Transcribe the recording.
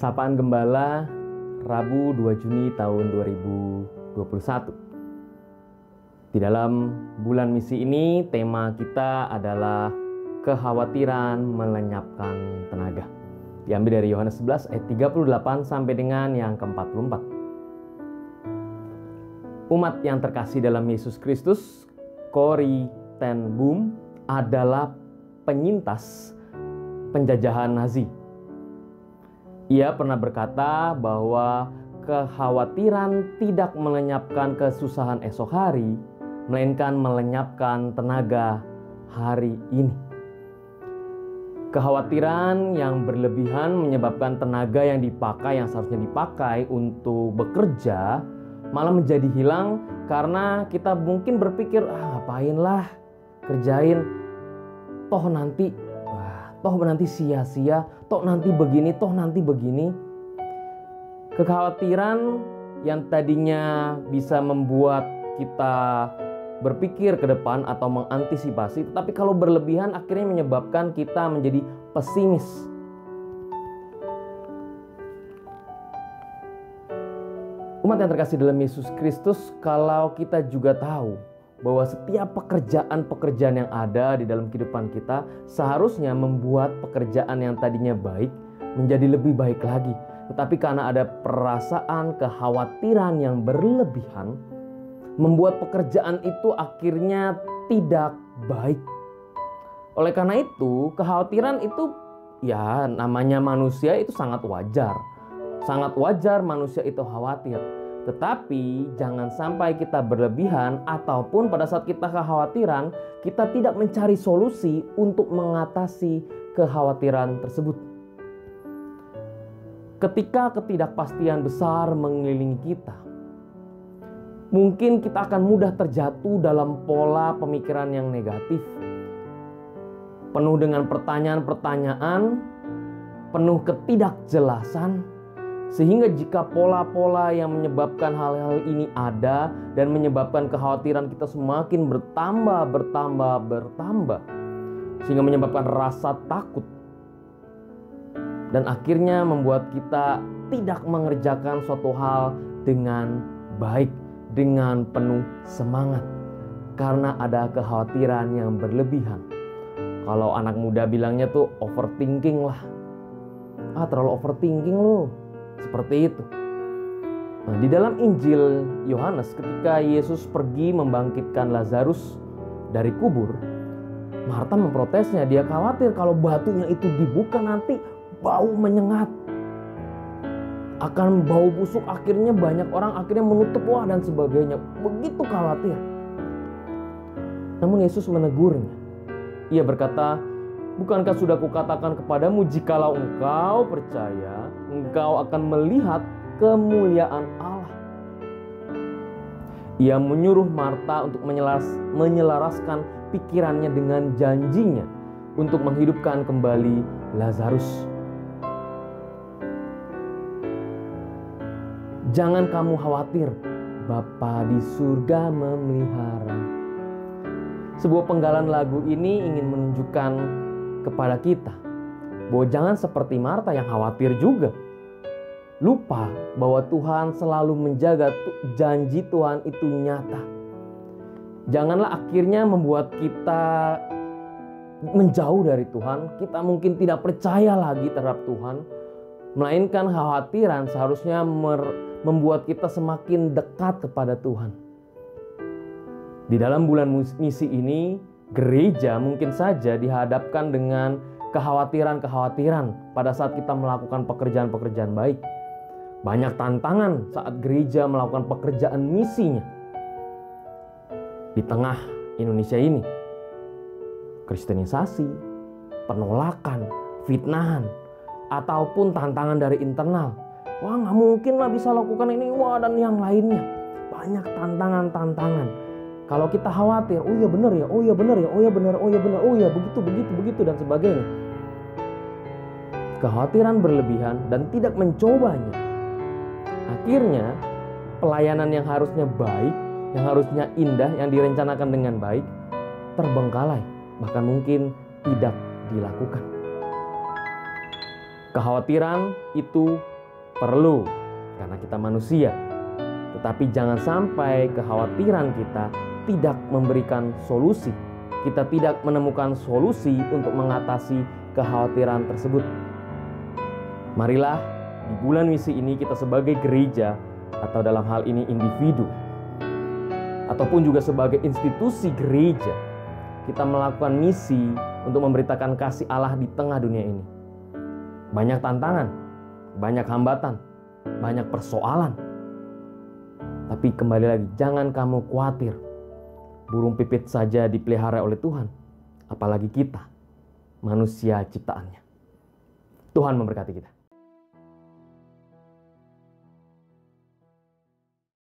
Sapaan Gembala, Rabu 2 Juni tahun 2021. Di dalam bulan misi ini, tema kita adalah kekhawatiran melenyapkan tenaga. Diambil dari Yohanes 11 ayat 38 sampai dengan yang ke-44. Umat yang terkasih dalam Yesus Kristus, Corrie ten Boom adalah penyintas penjajahan Nazi. Ia pernah berkata bahwa kekhawatiran tidak melenyapkan kesusahan esok hari, melainkan melenyapkan tenaga hari ini. Kekhawatiran yang berlebihan menyebabkan tenaga yang seharusnya dipakai untuk bekerja malah menjadi hilang karena kita mungkin berpikir, ngapainlah kerjain, toh nanti sia-sia, toh nanti begini. Kekhawatiran yang tadinya bisa membuat kita berpikir ke depan atau mengantisipasi, tetapi kalau berlebihan akhirnya menyebabkan kita menjadi pesimis. Umat yang terkasih dalam Yesus Kristus, kalau kita juga tahu bahwa setiap pekerjaan yang ada di dalam kehidupan kita seharusnya membuat pekerjaan yang tadinya baik menjadi lebih baik lagi. Tetapi karena ada perasaan kekhawatiran yang berlebihan, membuat pekerjaan itu akhirnya tidak baik. Oleh karena itu, kekhawatiran itu namanya manusia itu sangat wajar. Sangat wajar manusia itu khawatir. Tetapi jangan sampai kita berlebihan ataupun pada saat kita kekhawatiran, kita tidak mencari solusi untuk mengatasi kekhawatiran tersebut. Ketika ketidakpastian besar mengelilingi kita, mungkin kita akan mudah terjatuh dalam pola pemikiran yang negatif. Penuh dengan pertanyaan-pertanyaan, penuh ketidakjelasan. Sehingga jika pola-pola yang menyebabkan hal-hal ini ada dan menyebabkan kekhawatiran kita semakin bertambah, sehingga menyebabkan rasa takut dan akhirnya membuat kita tidak mengerjakan suatu hal dengan baik, dengan penuh semangat karena ada kekhawatiran yang berlebihan. Kalau anak muda bilangnya tuh overthinking lah. Terlalu overthinking loh. Seperti itu. Nah, di dalam Injil Yohanes ketika Yesus pergi membangkitkan Lazarus dari kubur, Marta memprotesnya. Dia khawatir kalau batunya itu dibuka nanti bau menyengat. Akan bau busuk, akhirnya banyak orang menutup dan sebagainya. Begitu khawatir. Namun Yesus menegurnya. Ia berkata, "Bukankah sudah kukatakan kepadamu, jikalau engkau percaya, engkau akan melihat kemuliaan Allah." Ia menyuruh Marta untuk menyelaraskan pikirannya dengan janjinya untuk menghidupkan kembali Lazarus. Jangan kamu khawatir, Bapa di surga memelihara. Sebuah penggalan lagu ini ingin menunjukkan kepada kita bahwa jangan seperti Marta yang khawatir juga. Lupa bahwa Tuhan selalu menjaga janji Tuhan itu nyata. Janganlah akhirnya membuat kita menjauh dari Tuhan. Kita mungkin tidak percaya lagi terhadap Tuhan. Melainkan kekhawatiran seharusnya membuat kita semakin dekat kepada Tuhan. Di dalam bulan misi ini, gereja mungkin saja dihadapkan dengan kekhawatiran-kekhawatiran pada saat kita melakukan pekerjaan-pekerjaan baik. Banyak tantangan saat gereja melakukan pekerjaan misinya. Di tengah Indonesia ini, kristenisasi, penolakan, fitnahan, ataupun tantangan dari internal. Nggak mungkin lah bisa lakukan ini, dan yang lainnya. Banyak tantangan-tantangan. Kalau kita khawatir, benar ya, begitu dan sebagainya. Kekhawatiran berlebihan dan tidak mencobanya. Akhirnya pelayanan yang harusnya baik, yang harusnya indah, yang direncanakan dengan baik, terbengkalai, bahkan mungkin tidak dilakukan. Kekhawatiran itu perlu karena kita manusia. Tetapi jangan sampai kekhawatiran kita tidak memberikan solusi. Kita tidak menemukan solusi untuk mengatasi kekhawatiran tersebut. Marilah di bulan misi ini kita sebagai gereja, atau dalam hal ini individu, ataupun juga sebagai institusi gereja, kita melakukan misi untuk memberitakan kasih Allah di tengah dunia ini. Banyak tantangan, banyak hambatan, banyak persoalan. Tapi kembali lagi, jangan kamu khawatir. Burung pipit saja dipelihara oleh Tuhan, apalagi kita, manusia ciptaannya. Tuhan memberkati kita.